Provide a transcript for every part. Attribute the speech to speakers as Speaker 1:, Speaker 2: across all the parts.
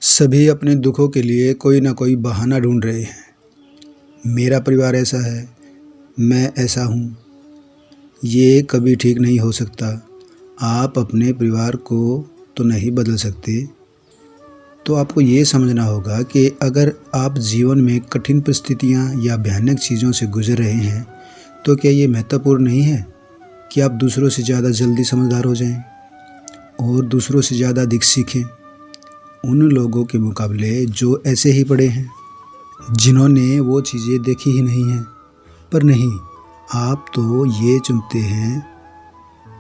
Speaker 1: सभी अपने दुखों के लिए कोई ना कोई बहाना ढूंढ रहे हैं। मेरा परिवार ऐसा है, मैं ऐसा हूँ, ये कभी ठीक नहीं हो सकता। आप अपने परिवार को तो नहीं बदल सकते, तो आपको ये समझना होगा कि अगर आप जीवन में कठिन परिस्थितियाँ या भयानक चीज़ों से गुजर रहे हैं, तो क्या ये महत्वपूर्ण नहीं है कि आप दूसरों से ज़्यादा जल्दी समझदार हो जाएं और दूसरों से ज़्यादा अधिक सीखें उन लोगों के मुकाबले जो ऐसे ही पड़े हैं, जिन्होंने वो चीज़ें देखी ही नहीं हैं। पर नहीं, आप तो ये चुनते हैं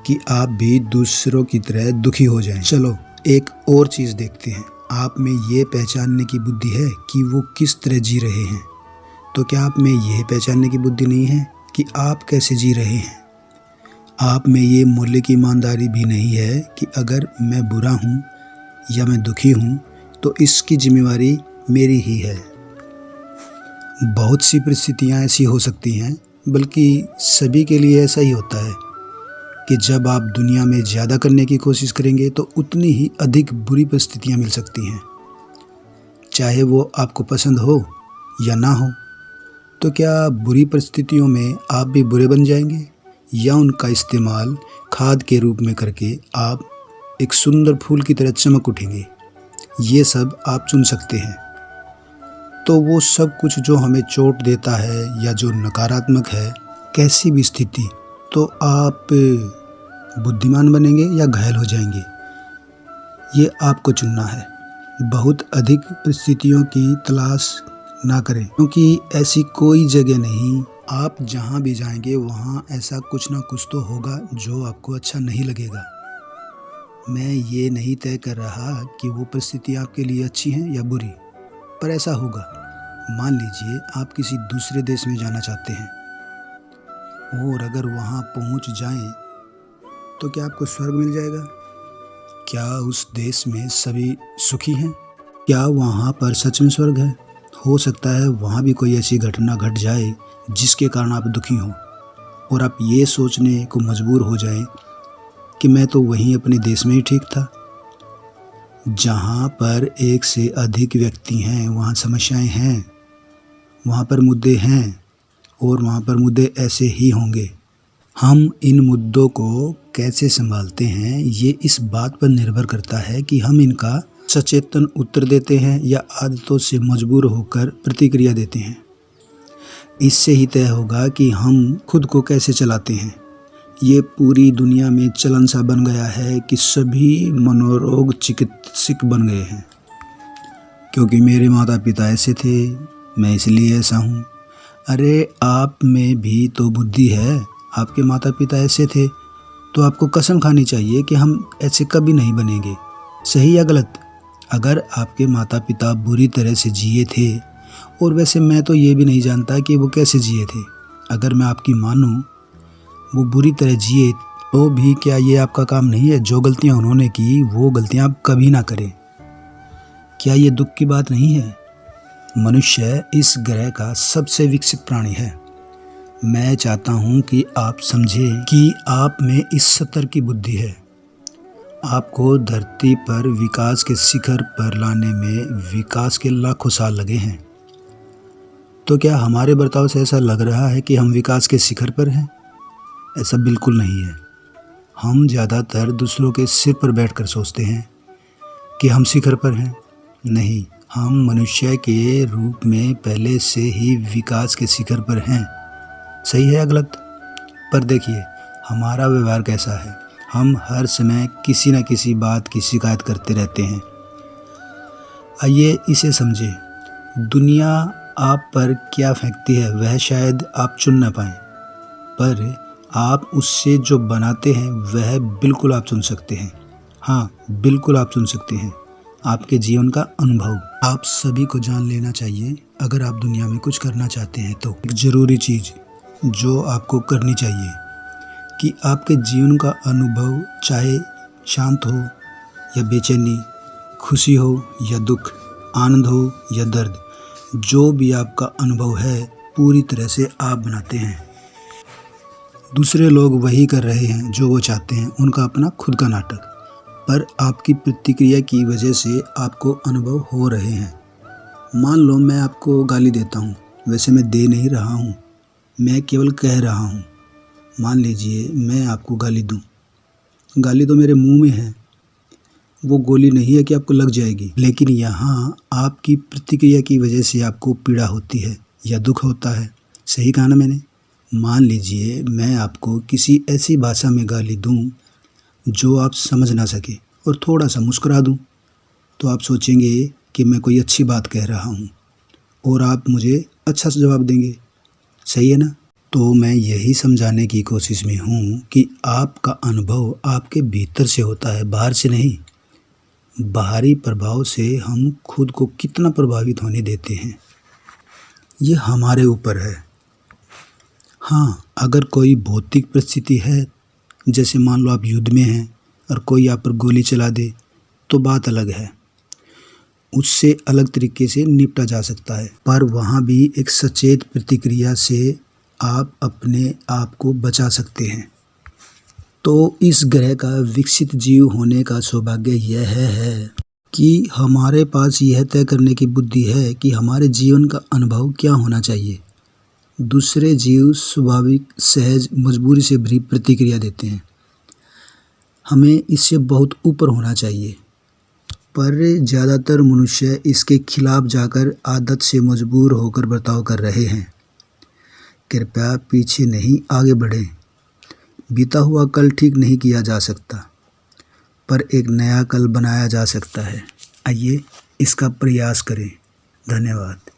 Speaker 1: कि आप भी दूसरों की तरह दुखी हो जाएं। चलो एक और चीज़ देखते हैं। आप में ये पहचानने की बुद्धि है कि वो किस तरह जी रहे हैं, तो क्या आप में यह पहचानने की बुद्धि नहीं है कि आप कैसे जी रहे हैं? आप में ये मूल्य की ईमानदारी भी नहीं है कि अगर मैं बुरा हूँ या मैं दुखी हूँ तो इसकी जिम्मेवारी मेरी ही है। बहुत सी परिस्थितियाँ ऐसी हो सकती हैं, बल्कि सभी के लिए ऐसा ही होता है कि जब आप दुनिया में ज़्यादा करने की कोशिश करेंगे तो उतनी ही अधिक बुरी परिस्थितियाँ मिल सकती हैं, चाहे वो आपको पसंद हो या ना हो। तो क्या बुरी परिस्थितियों में आप भी बुरे बन जाएंगे, या उनका इस्तेमाल खाद के रूप में करके आप एक सुंदर फूल की तरह चमक उठेंगे? ये सब आप चुन सकते हैं। तो वो सब कुछ जो हमें चोट देता है या जो नकारात्मक है, कैसी भी स्थिति, तो आप बुद्धिमान बनेंगे या घायल हो जाएंगे, ये आपको चुनना है। बहुत अधिक परिस्थितियों की तलाश ना करें, क्योंकि ऐसी कोई जगह नहीं। आप जहाँ भी जाएंगे वहाँ ऐसा कुछ ना कुछ तो होगा जो आपको अच्छा नहीं लगेगा। मैं ये नहीं तय कर रहा कि वो परिस्थिति आपके लिए अच्छी हैं या बुरी, पर ऐसा होगा। मान लीजिए आप किसी दूसरे देश में जाना चाहते हैं, और अगर वहाँ पहुँच जाएं तो क्या आपको स्वर्ग मिल जाएगा? क्या उस देश में सभी सुखी हैं? क्या वहाँ पर सच में स्वर्ग है? हो सकता है वहाँ भी कोई ऐसी घटना घट जाए जिसके कारण आप दुखी हों, और आप ये सोचने को मजबूर हो जाएं कि मैं तो वहीं अपने देश में ही ठीक था। जहाँ पर एक से अधिक व्यक्ति हैं वहाँ समस्याएं हैं, वहाँ पर मुद्दे हैं, और वहाँ पर मुद्दे ऐसे ही होंगे। हम इन मुद्दों को कैसे संभालते हैं, ये इस बात पर निर्भर करता है कि हम इनका सचेतन उत्तर देते हैं या आदतों से मजबूर होकर प्रतिक्रिया देते हैं। इससे ही तय होगा कि हम खुद को कैसे चलाते हैं। ये पूरी दुनिया में चलन सा बन गया है कि सभी मनोरोग चिकित्सक बन गए हैं, क्योंकि मेरे माता पिता ऐसे थे, मैं इसलिए ऐसा हूँ। अरे आप में भी तो बुद्धि है। आपके माता पिता ऐसे थे तो आपको कसम खानी चाहिए कि हम ऐसे कभी नहीं बनेंगे। सही या गलत? अगर आपके माता पिता बुरी तरह से जिए थे, और वैसे मैं तो ये भी नहीं जानता कि वो कैसे जिए थे, अगर मैं आपकी मानूं वो बुरी तरह जिए, तो भी क्या ये आपका काम नहीं है? जो गलतियां उन्होंने की वो गलतियां आप कभी ना करें। क्या ये दुख की बात नहीं है? मनुष्य इस ग्रह का सबसे विकसित प्राणी है। मैं चाहता हूं कि आप समझें कि आप में इस स्तर की बुद्धि है। आपको धरती पर विकास के शिखर पर लाने में विकास के लाखों साल लगे हैं। तो क्या हमारे बर्ताव से ऐसा लग रहा है कि हम विकास के शिखर पर हैं? ऐसा बिल्कुल नहीं है। हम ज़्यादातर दूसरों के सिर पर बैठकर सोचते हैं कि हम शिखर पर हैं। नहीं, हम मनुष्य के रूप में पहले से ही विकास के शिखर पर हैं। सही है या गलत? पर देखिए हमारा व्यवहार कैसा है। हम हर समय किसी न किसी बात की शिकायत करते रहते हैं। आइए इसे समझें। दुनिया आप पर क्या फेंकती है वह शायद आप चुन न पाएं, पर आप उससे जो बनाते हैं वह बिल्कुल आप चुन सकते हैं। हाँ, बिल्कुल आप चुन सकते हैं। आपके जीवन का अनुभव आप सभी को जान लेना चाहिए। अगर आप दुनिया में कुछ करना चाहते हैं तो एक ज़रूरी चीज़ जो आपको करनी चाहिए कि आपके जीवन का अनुभव, चाहे शांत हो या बेचैनी, खुशी हो या दुख, आनंद हो या दर्द, जो भी आपका अनुभव है पूरी तरह से आप बनाते हैं। दूसरे लोग वही कर रहे हैं जो वो चाहते हैं, उनका अपना खुद का नाटक। पर आपकी प्रतिक्रिया की वजह से आपको अनुभव हो रहे हैं। मान लो मैं आपको गाली देता हूँ, वैसे मैं दे नहीं रहा हूँ, मैं केवल कह रहा हूँ। मान लीजिए मैं आपको गाली दूँ, गाली तो मेरे मुंह में है, वो गोली नहीं है कि आपको लग जाएगी, लेकिन यहाँ आपकी प्रतिक्रिया की वजह से आपको पीड़ा होती है या दुख होता है। सही कहा ना मैंने? मान लीजिए मैं आपको किसी ऐसी भाषा में गाली दूँ जो आप समझ ना सके और थोड़ा सा मुस्कुरा दूँ, तो आप सोचेंगे कि मैं कोई अच्छी बात कह रहा हूँ और आप मुझे अच्छा सा जवाब देंगे। सही है ना? तो मैं यही समझाने की कोशिश में हूँ कि आपका अनुभव आपके भीतर से होता है, बाहर से नहीं। बाहरी प्रभाव से हम खुद को कितना प्रभावित होने देते हैं, ये हमारे ऊपर है। हाँ, अगर कोई भौतिक परिस्थिति है, जैसे मान लो आप युद्ध में हैं और कोई आप पर गोली चला दे, तो बात अलग है, उससे अलग तरीके से निपटा जा सकता है। पर वहाँ भी एक सचेत प्रतिक्रिया से आप अपने आप को बचा सकते हैं। तो इस ग्रह का विकसित जीव होने का सौभाग्य यह है कि हमारे पास यह तय करने की बुद्धि है कि हमारे जीवन का अनुभव क्या होना चाहिए। दूसरे जीव स्वाभाविक, सहज, मजबूरी से भरी प्रतिक्रिया देते हैं, हमें इससे बहुत ऊपर होना चाहिए। पर ज़्यादातर मनुष्य इसके खिलाफ जाकर आदत से मजबूर होकर बर्ताव कर रहे हैं। कृपया पीछे नहीं, आगे बढ़ें। बीता हुआ कल ठीक नहीं किया जा सकता, पर एक नया कल बनाया जा सकता है। आइए इसका प्रयास करें। धन्यवाद।